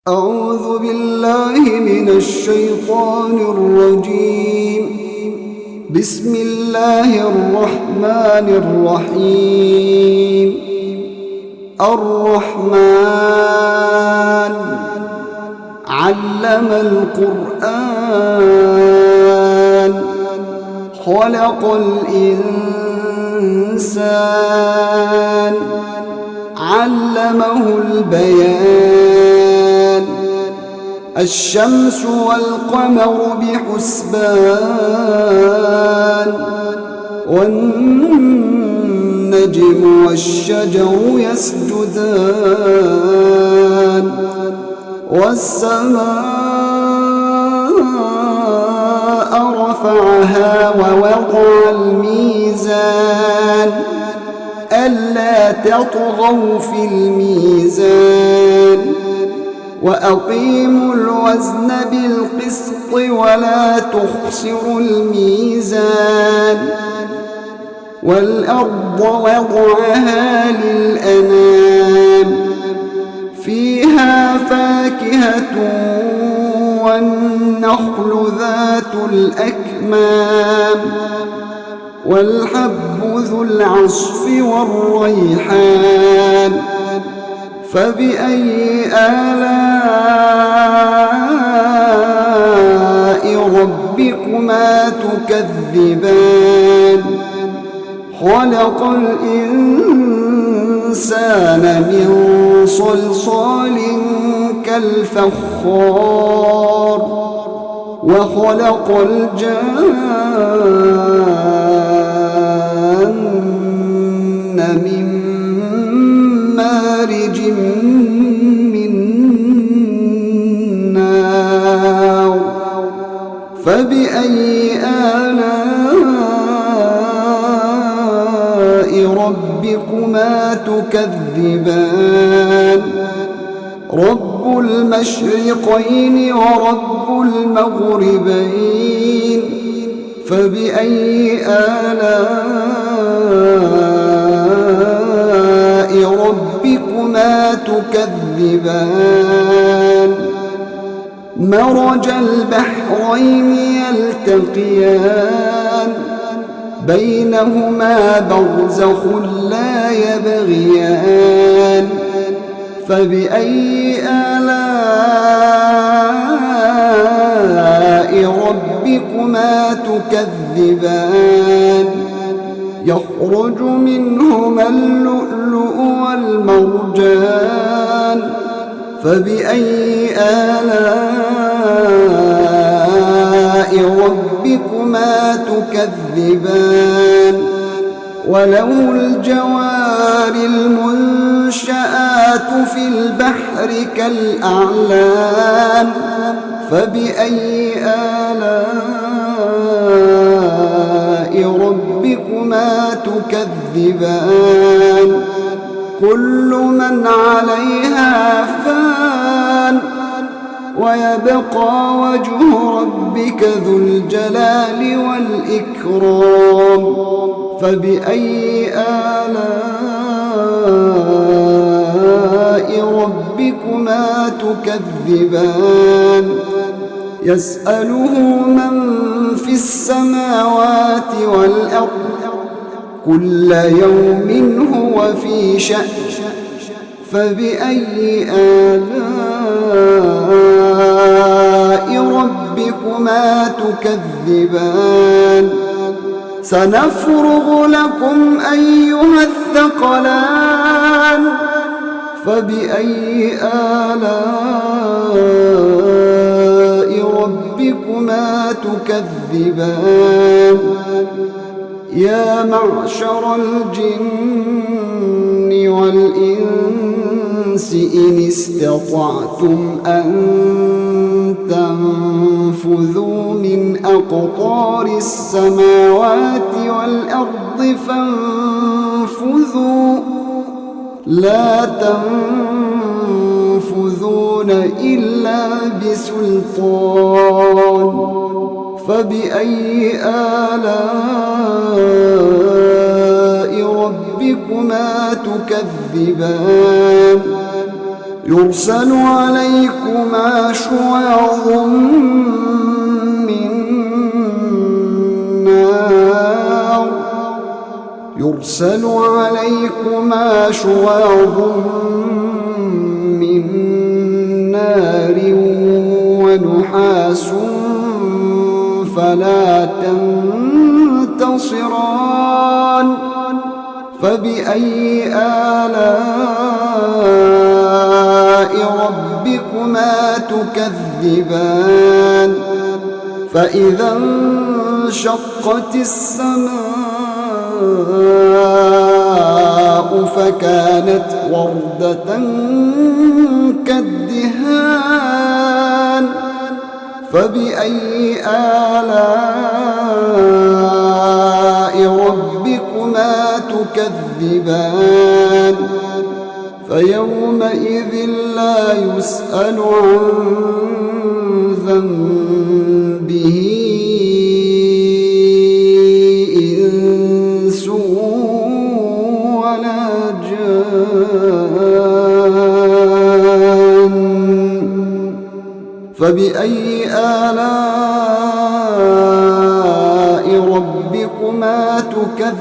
أعوذ بالله من الشيطان الرجيم. بسم الله الرحمن الرحيم. الرحمن علم القرآن خلق الإنسان علمه البيان. الشمس والقمر بحسبان والنجم والشجر يسجدان والسماء رفعها ووضع الميزان ألا تطغوا في الميزان وأقيموا الوزن بالقسط ولا تخسروا الميزان. والأرض وضعها للأنام فيها فاكهة والنخل ذات الأكمام والحب ذو العصف والريحان. فبأي آلاء ربكما تكذبان. خلق الإنسان من صلصال كالفخار وخلق الجان من مارج من نار. فبأي آلاء ربكما تكذبان. رب المشرقين ورب المغربين. فبأي آلاء ربكما تكذبان. مرج البحرين يلتقيان بينهما برزخ لا يبغيان. فبأي آلاء ربكما تكذبان. يخرج منهما اللؤلؤ والمرجان. فبأي آلاء ربكما تكذبان. وله الجوار المنشآت في البحر كالأعلام. فبأي آلاء ربكما تكذبان. كل من عليها فان ويبقى وجه ربك ذو الجلال والإكرام. فبأي آلاء ربكما تكذبان. يسأله من في السماوات والأرض كل يوم هو في شأن. فبأي آلاء ربكما تكذبان. سنفرغ لكم أيها الثقلان. فبأي آلاء ربكما تكذبان. يا معشر الجن والإنس إن استطعتم أن تنفذوا من أقطار السماوات والأرض فانفذوا لا تنفذون إلا بسلطان. فبأي آلاء ربكما تكذبان. يرسل عليكم نار ونحاس فلا تنتصران فبأي آلاء ربكما تكذبان فإذا انشقت السماء فكانت وردة كالدهان فبأي آلاء ربكما تكذبان فيومئذ لا يسأل عن ذنبه إنس ولا جان فبأي آلاء ربكما تكذبان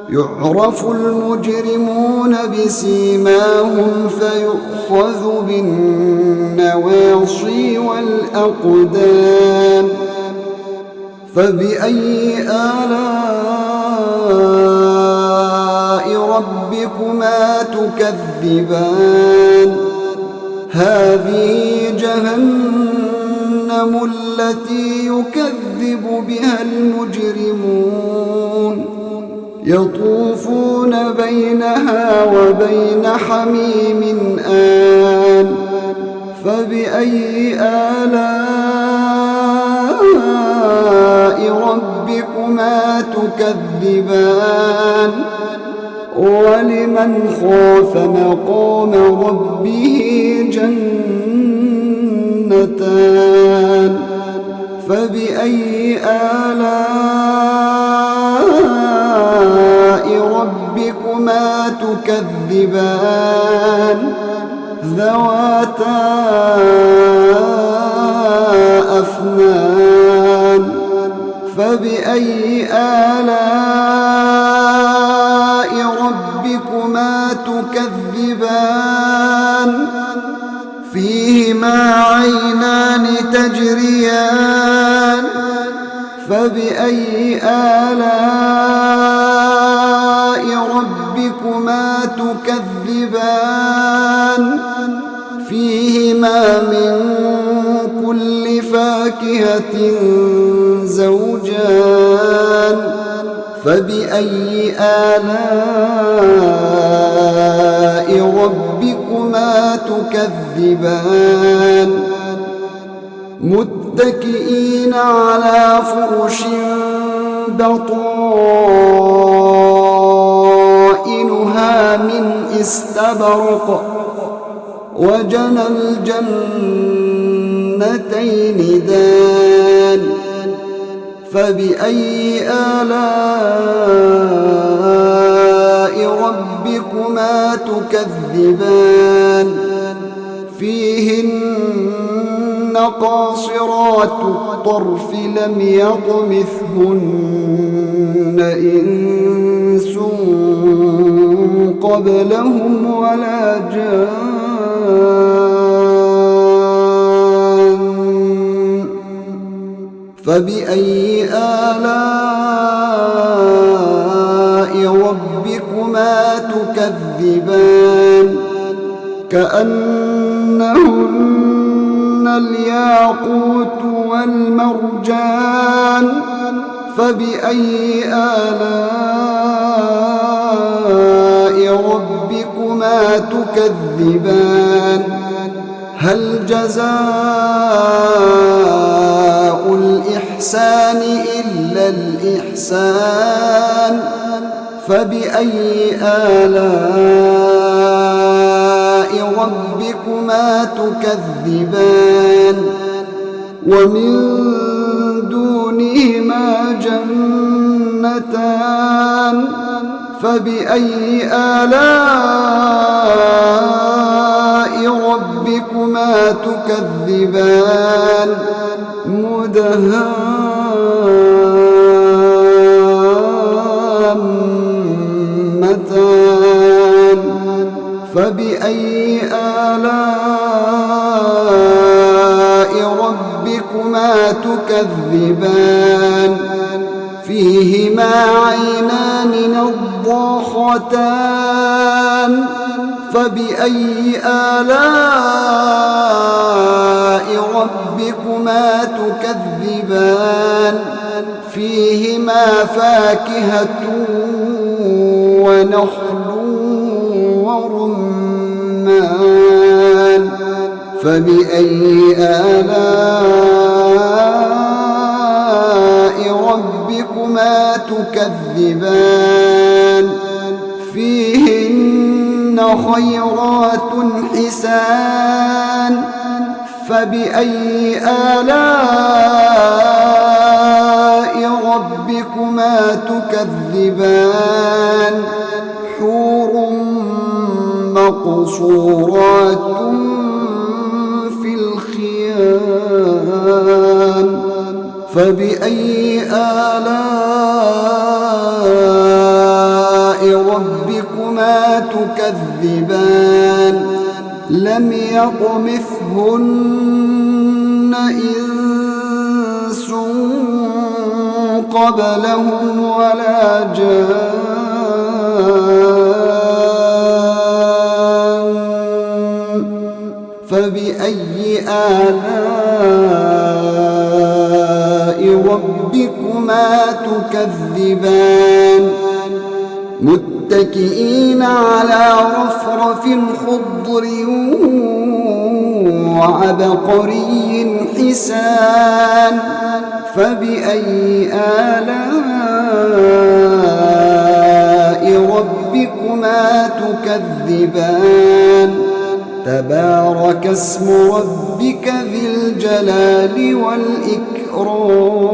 يعرف المجرمون بسيماهم فيؤخذ بالنواصي والأقدام فبأي آلاء ربكما تكذبان هذه جهنم التي يكذب بها المجرمون يطوفون بينها وبين حميم آن فبأي آلاء ربكما تكذبان ولمن خاف مقام ربه جنتان فبأي آلاء ربكما تكذبان ذواتا أفنان فبأي آلاء ربكما تكذبان فيهما عينان تجريان فبأي آلاء ربكما تكذبان فيهما من كل فاكهة زوجان فبأي آلاء ربكما تكذبان متكئين على فرش بطائنها من استبرق وجنى الجنتين دان فبأي آلاء ربكما تكذبان فيهن قاصرات الطرف لم يطمثهن إنس قبلهم ولا جان فبأي آلاء ربكما تكذبان كأنهن الياقوت والمرجان فبأي آلاء ربكما تكذبان هل جزاء الإحسان إلا الإحسان فبأي آلاء ربكما تكذبان ومن دونهما جنتان فبأي آلاء ربكما تكذبان مدهامتان فبأي آلاء ربكما تكذبان فيهما عينان نضاختان فبأي آلاء ربكما تكذبان فيهما فاكهة ونخل ورمان فبأي آلاء ربكما تكذبان فيهن خيرات حسان فبأي آلاء ربكما تكذبان حور مقصورات في الخيام فبأي آلاء ربكما تكذبان لم يطمثهن إنس قبلهم ولا جان فبأي آلاء ربكما تكذبان متكئين على رفرف خضر وعبقري حسان فبأي آلاء ربكما تكذبان تبارك اسم ربك ذي الجلال والإكرام